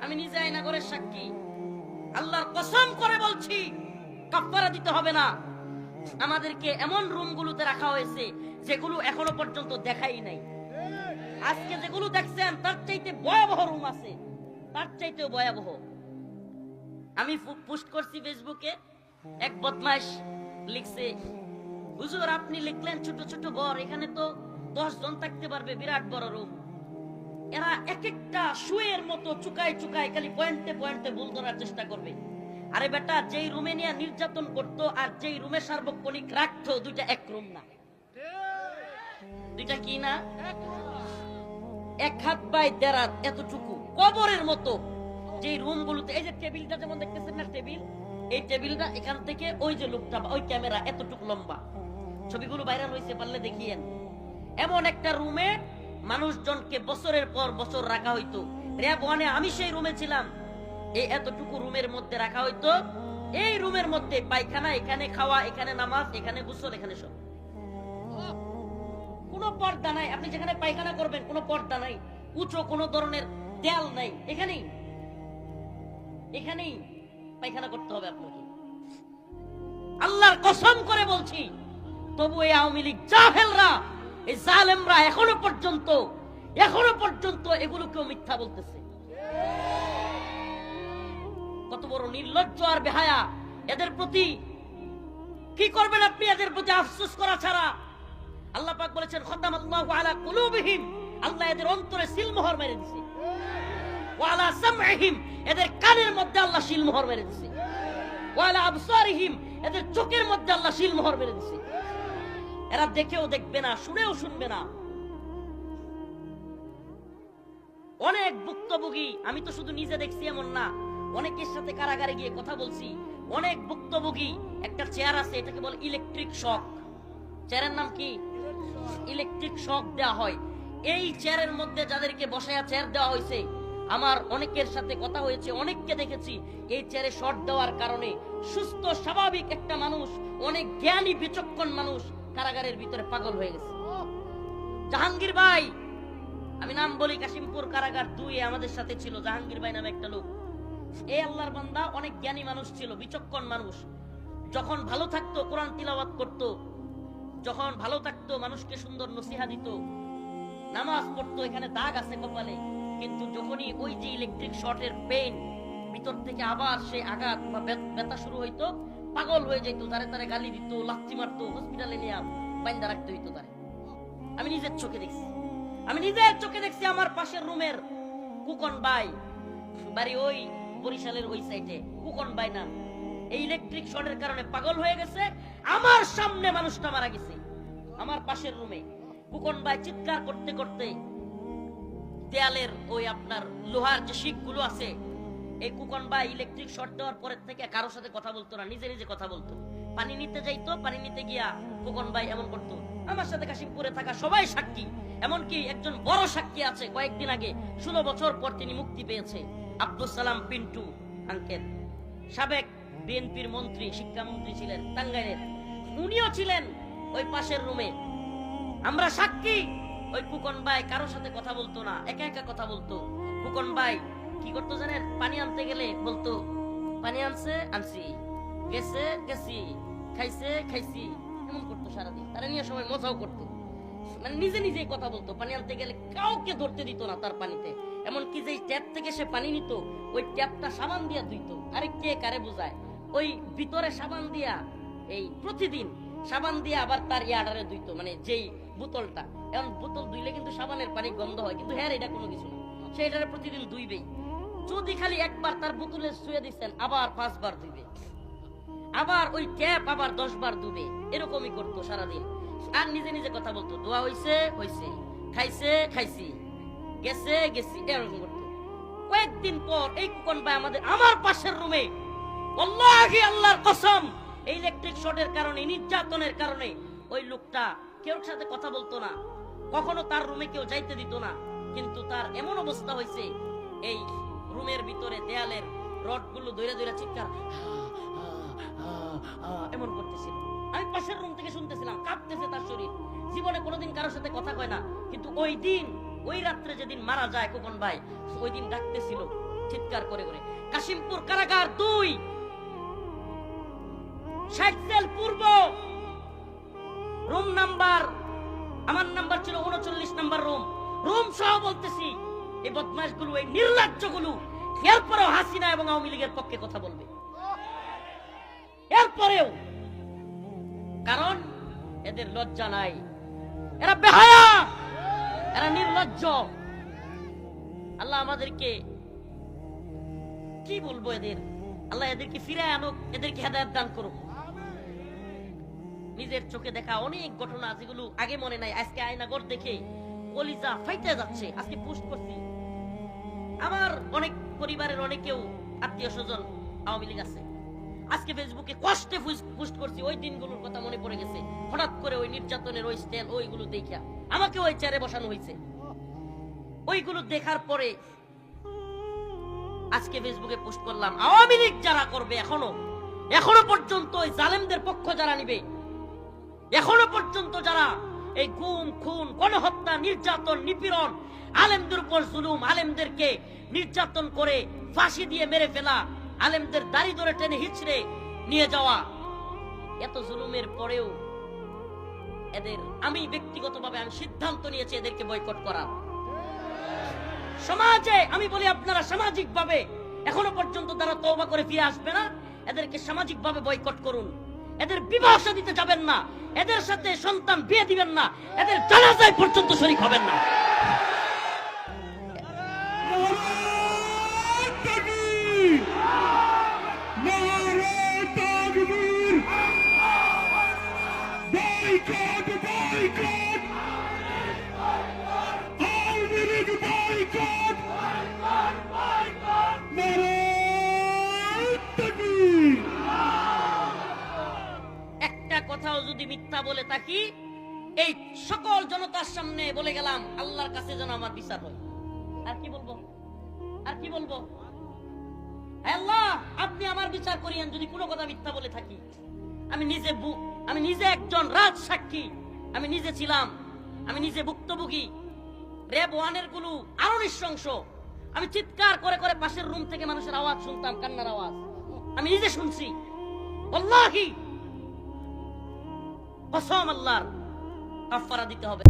আমি নিজে আয়নাঘরের সাক্ষী, আল্লাহর কসম করে বলছি কাফারা দিতে হবে না। আমাদেরকে এমন রুমগুলোতে রাখা হয়েছে যেগুলো এখনো পর্যন্ত দেখাই নাই। আজকে যেগুলো দেখছেন তার চাইতে ভয়াবহ রুম আছে, তার চাইতেও ভয়াবহ। আমি পোস্ট করছি ফেসবুকে, এক বদমাইশ লিখছে, হুজুর আপনি লিখলেন ছোট ছোট ঘর, এখানে তো 10 জন থাকতে পারবে, বিরাট বড় রুম। এরা এক একটা শুয়ের মতো চুকায় চুকায় খালি পয়েন্টে পয়েন্টে ভুল ধরার চেষ্টা করবে। আরে বেটা, যেই রুমে নিয়ে নির্যাতন করতো আর যেই রুমে সার্বক্ষণিক রাখতো, দুইটা এক রুম না? দুইটা কি না? এক হাত বাই দেড় হাত এতটুকু কবরের মতো যে রুমগুলোতে, এই যে টেবিলটা যেমন দেখতেছেন না, টেবিল, এই টেবিলটা এখান থেকে ওই যে লোকটা, ওই ক্যামেরা এতটুকু লম্বা, ছবিগুলো ভাইরাল হয়েছে, পারলে দেখিয়েন। এমন একটা রুমে মানুষজনকে বছরের পর বছর রাখা হইতো। র‍্যাব 1-এ আমি সেই রুমে ছিলাম। এই এতটুকু রুমের মধ্যে রাখা হইতো। এই রুমের মধ্যে পায়খানা, এখানে খাওয়া, এখানে নামাজ, এখানে গোসল, এখানে সব। কোনো পর্দা নাই। আপনি যেখানে পায়খানা করবেন কোনো পর্দা নাই, উঁচু কোনো ধরনের দেয়াল নাই, এখানেই এখানেই পায়খানা করতে হবে আপনাকে। আল্লাহর কসম করে বলছি, তবু এই আওয়ামী লীগ জাহেলরা, এই জালেমরা এখনো পর্যন্ত এগুলোকেও মিথ্যা বলতেছে। কত বড় নির্লজ্জ আর বেহায়া এদের প্রতি! কি করবেন আপনি এদের প্রতি আফসোস করা ছাড়া? আল্লাহ পাক বলেছেন, খতামাল্লাহু আলা কুলুবিহিম, আল্লাহ এদের অন্তরে সিলমোহর মেরে দিয়েছে। ওয়া আলা সামঈহিম, এদের কানের মধ্যে আল্লাহ সিলমোহর মেরে দিয়েছে। ওয়া আলা আবসারিহিম, এদের চোখের মধ্যে আল্লাহ সিলমোহর মেরে দিয়েছে। এরা দেখেও দেখবে না, শুনেও শুনবে না। অনেক ভুক্তভোগী, আমি তো শুধু নিজে দেখছি এমন না, অনেকের সাথে কারাগারে গিয়ে কথা বলছি। অনেক ভুক্তভোগী, একটা চেয়ার আছে, এটাকে বলে ইলেকট্রিক শক। চেয়ারের নাম কি? ইলেকট্রিক শক দেওয়া হয়। এই চেয়ারের মধ্যে যাদেরকে বসায়া চেয়ার দেওয়া হয়েছে, আমার অনেকের সাথে কথা হয়েছে, অনেককে দেখেছি এই চেয়ারে শর্ট দেওয়ার কারণে সুস্থ স্বাভাবিক একটা মানুষ, অনেক জ্ঞানী বিচক্ষণ মানুষ কারাগারের ভিতরে পাগল হয়ে গেছে। জাহাঙ্গীর ভাই, আমি নাম বলি, কাশিমপুর কারাগার 2-এ আমাদের সাথে ছিল জাহাঙ্গীর ভাই নামে একটা লোক। এই আল্লাহর বান্দা অনেক জ্ঞানী মানুষ ছিল, বিচক্ষণ মানুষ। যখন ভালো থাকতো কোরআন তিলাওয়াত করত, যখন ভালো থাকতো মানুষকে সুন্দর নসিহা দিত, নামাজ পড়তো, এখানে দাগ আছে কপালে। কিন্তু যখনই ওই যে ইলেকট্রিক শর্টের পেইন, ভিতর থেকে আবার সেই আঘাত বা ব্যথা শুরু হইতো, পাগল হয়ে যেত, তারে তারে গালি দিত, লাথি মারতো, হসপিটালে নিয়ে বাইন্দা রাখতে হইতো তারে। আমি নিজের চোখে দেখছি। আমার পাশের রুমের কুকন ভাই, বাড়ি ওই বরিশালের ওই সাইডে, কুকন ভাই নাম, এই ইলেকট্রিক শর্টের কারণে পাগল হয়ে গেছে। আমার সামনে মানুষটা মারা গেছে, আমার পাশের রুমে। কুকন ভাই চিৎকার করতে করতে দেয়ালের ওই আপনার লোহার যে শিকগুলো আছে, এই কুকন ভাই ইলেকট্রিক শর্ট দেওয়ার পরের থেকে কারোর সাথে কথা বলতো না, নিজে নিজে কথা বলতো। পানি নিতে যাইতো, পানি নিতে গিয়া কুকন ভাই এমন করতো। আমার সাথে কাশিমপুরে থাকা সবাই সাক্ষী, এমনকি একজন বড় সাক্ষী আছে, কয়েকদিন আগে 16 বছর পর তিনি মুক্তি পেয়েছে, আব্দুল সালাম পিন্টু আঙ্কেল, সাবেক বিএনপির মন্ত্রী, শিক্ষামন্ত্রী ছিলেন টাঙ্গাইলের। উনিও ছিলেন ওই পাশের রুমে। আমরা সাক্ষী, ওই কুকন ভাই কারোর সাথে কথা বলতো না, একা একা কথা বলতো। কুকন ভাই কি করতো জানেন? পানি আনতে গেলে বলতো, পানি আনছি, গেছি, খাইছি, এমন করতো সারাদিন। তারা নিয়ে সবাই মজাও করতো, মানে নিজে নিজেই কথা বলতো। পানি আনতে গেলে কাউকে ধরতে দিত না তার পানিতে। এমনকি যে ট্যাপ থেকে সে পানি নিত, ওই ট্যাপটা সাবান দিয়া ধুইতো। আরে কে কারে বোঝায়? ওই ভিতরে সাবান দিয়া, এই প্রতিদিন সাবান দিয়ে আবার তার ইয়ার্ডারে ধুইতো, মানে যেই বোতলটা। এখন বোতল ধুইলে কিন্তু সাবানের পানি গন্ধ হয়, কিন্তু হ্যাঁ এটা কোনো কিছু না, সে এটারে প্রতিদিন ধুইবেই। যদি খালি একবার তার বোতলে শুয়ে দিচ্ছেন, আবার 5 বার ধুইবে, আবার ওই ট্যাপ আবার 10 বার ধুবে, এরকমই করতো সারাদিন। আর নিজে নিজে কথা বলতো, দোয়া হইছে, খাইছি, গেছি, এরকম করতো। কয়েকদিন পর এই কুকন ভাই আমার পাশের রুমে, ওয়াল্লাহি আল্লাহর কসম, এই ইলেকট্রিক শর্টের কারণে, নির্যাতনের কারণে ওই লোকটা কেউ সাথে কথা বলতো না, কখনো তার রুমে কেউ যাইতে দিত না। কিন্তু তার এমন অবস্থা হয়েছে, এই রুমের ভিতরে দেয়ালের রডগুলো ধইরা চিৎকার এমন করতেছিল। আমি পাশের রুম থেকে শুনতেছিলাম, কাঁপতেছে তার শরীর। জীবনে কোনোদিন কারোর সাথে কথা কয় না, কিন্তু ওই দিন ওই রাত্রে যেদিন মারা যায় খোকন ভাই, ওই দিন ডাকতেছিল চিৎকার করে করে, কাশিমপুর কারাগার 2, 60 সেল পূর্ব, রুম নাম্বার, আমার নাম্বার ছিল 39 নাম্বার রুম সহ বলতেছি, এই বদমাশগুলো, এই নির্লজ্জগুলো এরপরেও হাসিনা এবং আওয়ামী লীগের পক্ষে কথা বলবে, এরপরেও, কারণ এদের লজ্জা নাই, এরা বেহায়া, এরা নির্লজ্জ। আল্লাহ আমাদেরকে কি বলবো, আল্লাহ এদেরকে ফিরে আনুক, এদেরকে হেদায়েত দান করুক। নিজের চোখে দেখা অনেক ঘটনা যেগুলো আগে মনে নাই, আজকে আয়নাগর দেখে কলিজা ফাইটে যাচ্ছে। আজকে পোস্ট করছি, আমার অনেক পরিবারের অনেকেও আত্মীয় স্বজন আওয়ামী লীগ আছে, আজকে ফেসবুকে কষ্টে পোস্ট করছি, ওই দিনগুলোর কথা মনে পড়ে গেছে। হঠাৎ করে ওই নির্যাতনের ওই স্টাইল, ওইগুলো দেখা আমাকে ওই চেয়ারে বসানো হয়েছে। ওইগুলো দেখার পরে আজকে ফেসবুকে পোস্ট করলাম, আওয়ামী লীগ যারা করবে, এখনো পর্যন্ত ওই জালেমদের পক্ষ যারা নিবে, এখনো পর্যন্ত যারা এই গুম খুন গণহত্যা নির্যাতন নিপীড়ন, আলেমদের উপর জুলুম, আলেমদেরকে নির্যাতন করে ফাঁসি দিয়ে মেরে ফেলা, আলেমদের দাড়ি ধরে টেনে হিচড়ে নিয়ে যাওয়া, এত জুলুমের পরেও এদের আমি ব্যক্তিগতভাবে আমি সিদ্ধান্ত নিয়েছি এদেরকে বয়কট করা। সমাজে আমি বলি, আপনারা সামাজিক ভাবে এখনো পর্যন্ত তারা তওবা করে ফিরে আসবে না, এদেরকে সামাজিক ভাবে বয়কট করুন। এদের বিবাহ দিতে যাবেন না, এদের সাথে সন্তান বিয়ে দিবেন না, এদের জানাজায় পর্যন্ত শরীক হবেন না। একটা কথাও যদি মিথ্যা বলে থাকি, এই সকল জনতার সামনে বলে গেলাম, আল্লাহর কাছে যেন আমার বিচার হয়। আর কি বলবো, আর কি বলবো? আল্লাহ, আপনি আমার বিচার করিয়েন যদি কোনো কথা মিথ্যা বলে থাকি। আমি নিজে একজন রাজ সাক্ষী, আমি নিজে ছিলাম, আমি নিজে ভুক্তভোগী। র‍্যাব 1 গুলো আরো নৃশংস। আমি চিৎকার করে করে পাশের রুম থেকে মানুষের আওয়াজ শুনতাম, কান্নার আওয়াজ, আমি নিজে শুনছি। আল্লাহি কসম, আল্লাহর কাফারা দিতে হবে।